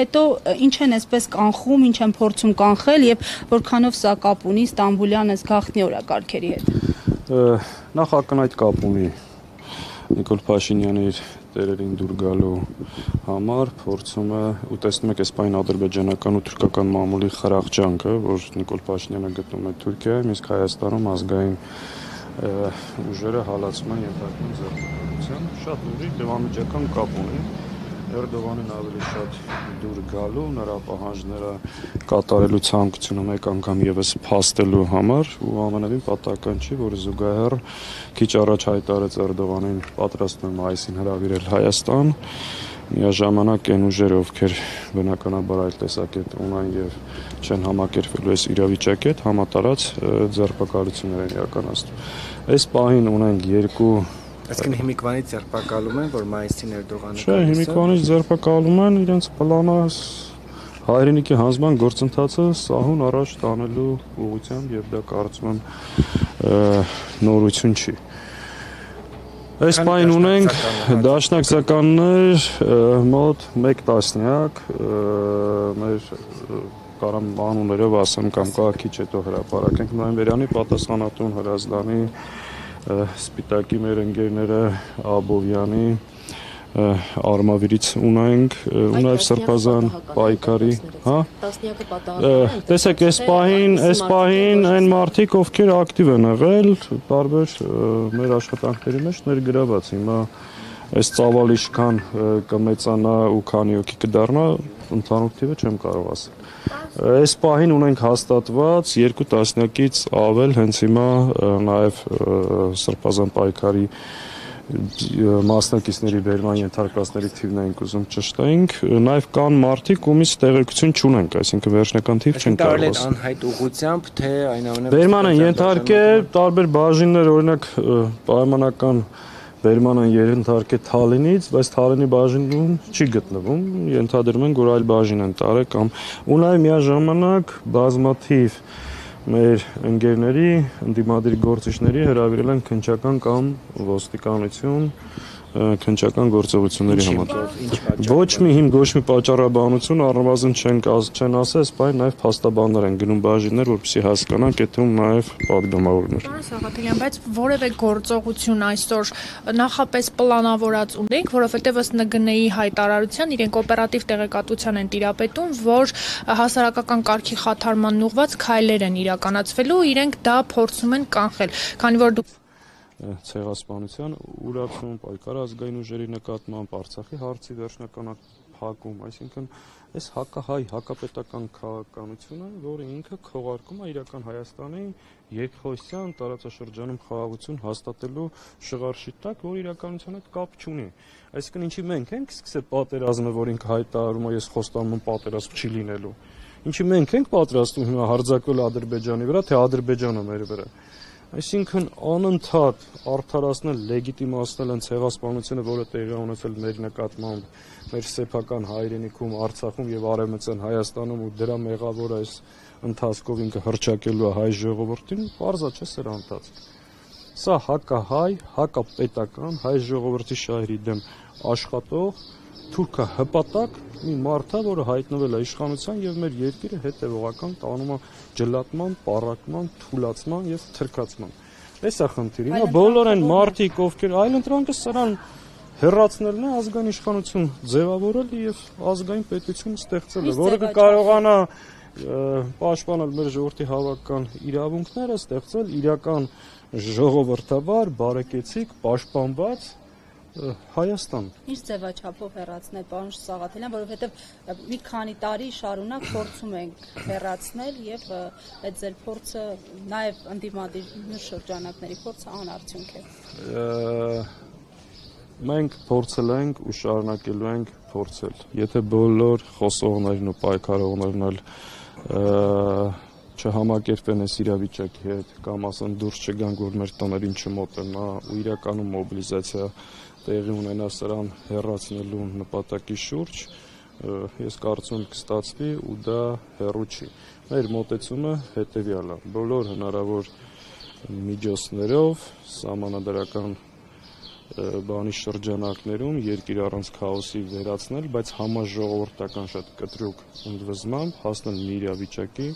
հետո ինչ են այսպես կանխում, ինչ են փորձում կանխել եւ որքանով սա կապ ունի Ստամբուլյանս գաղտնի օրակարգերի հետ։ Նախ ակնհայտ կապ ունի Նիկոլ Փաշինյանը իր տերերին դուր գալու համար փորձում է ու տեսնում եք այս պայն ադրբեջանական ու թուրքական մամուլի խրախճանքը, որ Նիկոլ Փաշինյանը գտնում է Թուրքիայում, իսկ Հայաստանում ազգային ուժերը հալածում են ենթարկվում ձեռնարկության, շատ ուղիղ եւ անմիջական կապ ունի Էրդողանին ավելի շատ դուր գալու, նրա պահանջները կատարելու ցանկությունը մեկ անգամ եւս փաստելու համար ու ամենևին պատահական չի, որ զուգահեռ քիչ առաջ հայտարարեց Էրդողանին պատրաստվում է այսին հրավիրել Հայաստան, միաժամանակ այն ուժերը, ովքեր բնականաբար այլ տեսակետ ունեն եւ չեն համակերպվելու այս իրավիճակի հետ, համատարած ձեռբակալություններ են իրականացնում։ Այս պահին ունենք երկու Այսինքն հիմիկվանից ձերբակալում են, որ մայիսին Էրդողանը Չէ, հիմիկվանից ձերբակալում են իրենց պլանը հայրենիքի հանձնման գործընթացը սահուն առաջ տանելու ուղղությամբ եւ դա կարծում եմ նորություն չի։ Այս պայն ունենք դաշնակցականներ մոտ 1 տասնյակ մեր կարամ անուններով ասեմ կամ կա քիչ հետո հրապարակենք նոյեմբերյանի պատասխանատուն Հրազդանի Սպիտակի մեր ընկերները Աբովյանի Արմավիրից ունենք ու նաև Սրբազան պայքարի, հա? Տեսեք, այս պահին այն մարդիկ, ովքեր ակտիվ են եղել, տարբեր մեր աշխատանքների մեջ ներգրաված, հիմա այս ծավալը ինչքան կմեծանա ու քանի հոգի կդառնա, ընդհանուր թիվը չեմ կարող ասել։ Այս պահին ունենք հաստատված 2 տասնյակից ավել հենց հիմա նաև Սրբազան պայքարի մասնակիցների բերման ենթարկվածների թիվն ենք ուզում ճշտենք, նաև կան մարդիկ, ումից տեղեկություն չունենք, այսինքն վերջնական թիվ չենք կարող ասել։ Անհայտ ուղղությամբ, թե այնուամենայնիվ Բերման են ենթարկել տարբեր բաժիններ, օրինակ պայմանական Բերման են ենթարկել Թալինից, բայց Թալինի բաժինում չի գտնվում, ենթադրում են, որ այլ բաժին են տարել կամ ու նաև միաժամանակ բազմաթիվ մեր ընկերների, ընդդիմադիր գործիչների հրավիրել են քննչական կամ ոստիկանություն քննչական գործողությունների համատեղ։ Ոչ մի հիմք, ոչ մի պատճառաբանություն առնվազն չեն ասել, սպայն նաև փաստաբաններ են գնում բաժիններ, որպեսզի հասկանանք, եթե ում նաև падգամավորներ։ Պարոն Սաղաթելյան, բայց որևէ գործողություն այսօր նախապես պլանավորած ունենք, որովհետև ըստ ՆԳՆ-ի հայտարարության իրենք օպերատիվ տեղեկատվության են տիրապետում, որ հասարակական կարգի խաթարման ուղղված քայլեր են իրականացվելու, իրենք դա փորձում են կանխել, քանի որ ցեղասպանության ուրացում, պայքար ազգային ուժերի նկատմամբ, Արցախի հարցի վերջնական փակում, այսինքն այս հակահայ հակապետական քաղաքականությունը, որը ինքը քողարկում է իրական Հայաստանի երկխոսության տարածաշրջանում խաղաղություն հաստատելու շղարշի տակ, որ իրականության հետ կապ չունի։ Այսինքն ինչի մենք ենք սկսել պատերազմը, որ ինքը հայտարարում է ես խոստանում եմ պատերազմ չի լինելու։ Ինչի մենք ենք պատրաստում հիմա հարձակվել Ադրբեջանի վրա, թե Ադրբեջանը մեր վրա։ Այսինքն անընդհատ արդարացնել, լեգիտիմացնել են ցեղասպանությունը, որը տեղի ունեցել մեր նկատմամբ, մեր սեփական հայրենիքում, Արցախում եւ Արևմտյան Հայաստանում ու դրա մեղավոր այս ընթացքով ինքը հռչակելու է հայ ժողովրդին, բարձա չէ սրա ընթացք։ Սա հակահայ, հակապետական, հայ ժողովրդի շահերի դեմ աշխատող թուրքա հպատակ մի մարդ է, որը հայտնվել է իշխանության եւ մեր երկիրը հետեւողական տանում է ջլատման, պառակման, թուլացման եւ թրքացման։ Այս է խնդիրը։ Հիմա բոլոր այն մարդիկ, ովքեր այլընտրանքը սրան հեռացնելն է ազգային իշխանություն ձևավորել եւ ազգային պետություն ստեղծել, որը կկարողանա պաշտպանել մեր ժողովրդի հավաքական իրավունքները, ստեղծել իրական ժողովրդավար, բարեկեցիկ, պաշտպանված Հայաստան։ Ինչ ձևաչափով հեռացնել, պարոն Սաղաթելյան, որովհետև մի քանի տարի շարունակ փորձում ենք հեռացնել եւ այդ ձեր փորձը նաեւ ընդդիմադիր շրջանակների փորձը անարդյունք է։ Մենք փորձել ենք ու շարունակելու ենք փորձել։ Եթե բոլոր խոսողներն ու պայքարողներն էլ չհամակերպեն այս իրավիճակի հետ կամ ասեն դուրս չգանք, որ մեր տներին չմոտենա ու իրականում մոբիլիզացիա տեղի ունենա սրան հեռացնելու նպատակի շուրջ, ես կարծում եմ կստացվի ու դա հեռու չի։ Մեր մոտեցումը հետևյալն է. բոլոր հնարավոր միջոցներով, սահմանադրական բանի շրջանակներում երկիր առանց քաոսի վերացնել, բայց համաժողովրդական շատ կտրուկ ընդվզմամբ հասնել մի իրավիճակի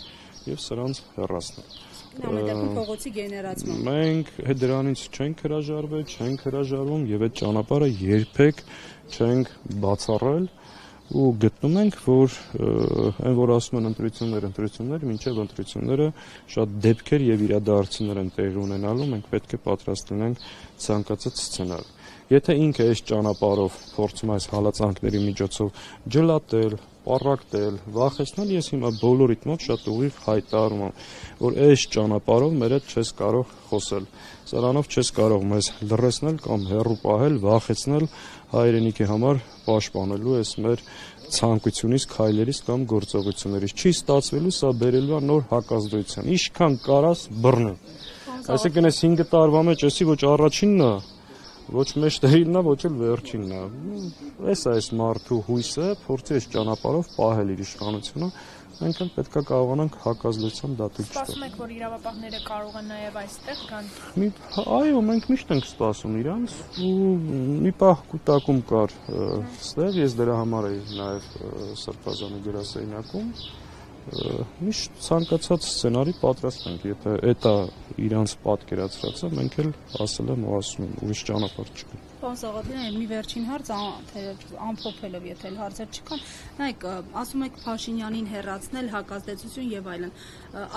եւ սրանց հեռացնել։ Համենայնիվ փողոցի գեներացման։ Մենք դրանից չենք հրաժարվել, չենք հրաժարվում եւ այդ ճանապարհը երբեք չենք բացառել ու գտնում ենք, որ այն որ ասում են ընտրություններ, մինչև ընտրությունները շատ դեպքեր եւ իրադարձություններ են տեղի ունենալու, մենք պետք է պատրաստ լինենք ցանկացած սցենարի։ Եթե ինքը այս ճանապարհով փորձում այս հալածանքների միջոցով ջլատել, պառակտել, վախեցնել, ես հիմա բոլորիդ մոտ շատ ուղիղ հայտարարում եմ, որ այս ճանապարհով մեր հետ չես կարող խոսել։ Սրանով չես կարող մեզ լռեցնել կամ հեռու պահել, վախեցնել հայրենիքի համար պաշտպանելու այս մեր ցանկությունից, քայլերից կամ գործողություններից։ Չի ստացվելու, սա բերելու է նոր հակազդեցության։ Ինչքան կարաս բռնի։ Այսինքն այս 5 տարվա մեջ էսի ոչ առաջինն է, ոչ մեջտերինն է, ոչ էլ վերջինն է։ Այս մարդու հույսը փորձի այս ճանապարհով պահել իր իշխանությունը, մենք էլ պետք է կարողանանք հակազդեցության դատել չտալ։ Սպասում եք, որ իրավապահները կարող են նաև այստեղ գան։ Այո, մենք միշտ ենք սպասում իրանց ու մի պահ կուտակում կար ստեղ, ես դրա համար էի նաև Սրբազանի գրասենյակում։ Միշտ ցանկացած սցենարի պատրաստ ենք, եթե դա իրանց պատկերացրածը, մենք էլ ասել եմ ու ասում եմ, ուրիշ ճանապարհ չկա։ Պարոն Սաղաթելյան, մի վերջին հարց, ամփոփելով, եթե հարցեր չկան, նայեք, ասում եք Փաշինյանին հեռացնել, հակազդեցություն եւ այլն։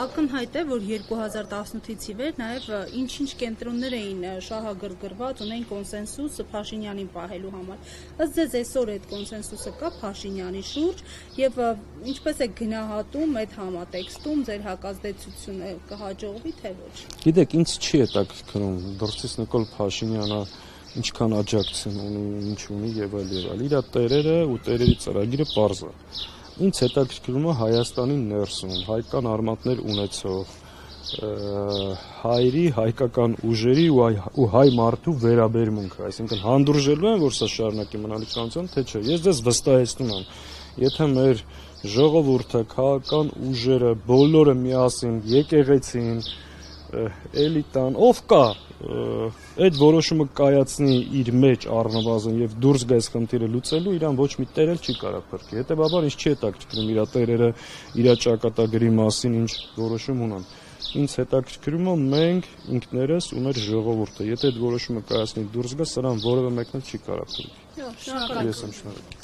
Ակնհայտ է, որ 2018-ից ի վեր նաեւ ինչ-ինչ կենտրոններ էին շահագրգռված, ունեն կոնսենսուս Փաշինյանին պահելու համար։ Ըստ ձեզ այսօր այդ կոնսենսուսը կա Փաշինյանի շուրջ եւ ինչպես է գնահատում այդ համատեքստում ձեր հակազդեցությունը կհաջողվի թե ոչ։ Գիտեք, ինձ չի հետաքրքրում դրսից Նիկոլ Փաշինյանը ինչքան աջակցություն ունի, ինչ ունի եւ այլ։ Իր տերերը ու տերերի ծրագիրը պարզ է։ Ինձ հետաքրքրում է Հայաստանի ներսում հայկական արմատներ ունեցող հայերի, հայկական ուժերի ու հայ մարդու վերաբերմունքը, այսինքն հանդուրժելու են, որ սա շարունակի մնալ իշխանության, թե չէ։ Ես ձեզ վստահեցնում եմ, եթե մեր ժողովուրդը, քաղաքական ուժերը, բոլորը միասին եկեղեցին, էլիտան, ով կա, այդ որոշումը կայացնի իր մեջ առնվազն եւ դուրս գա այս խնդիրը լուծելու, իրան ոչ մի տեր էլ չի կարող փրկի։ Հետեւաբար ինձ չի հետաքրքրում իր տերերը, իր ճակատագրի մասին ինչ որոշում ունեն։ Ինձ հետաքրքրում է մենք ինքներս ու մեր ժողովուրդը։ Եթե այդ որոշումը կայացնի դուրս գա, սրան որևէ մեկն էլ չի կարող փրկի։ Շնորհակալ եմ։ Ես եմ շնորհակալ։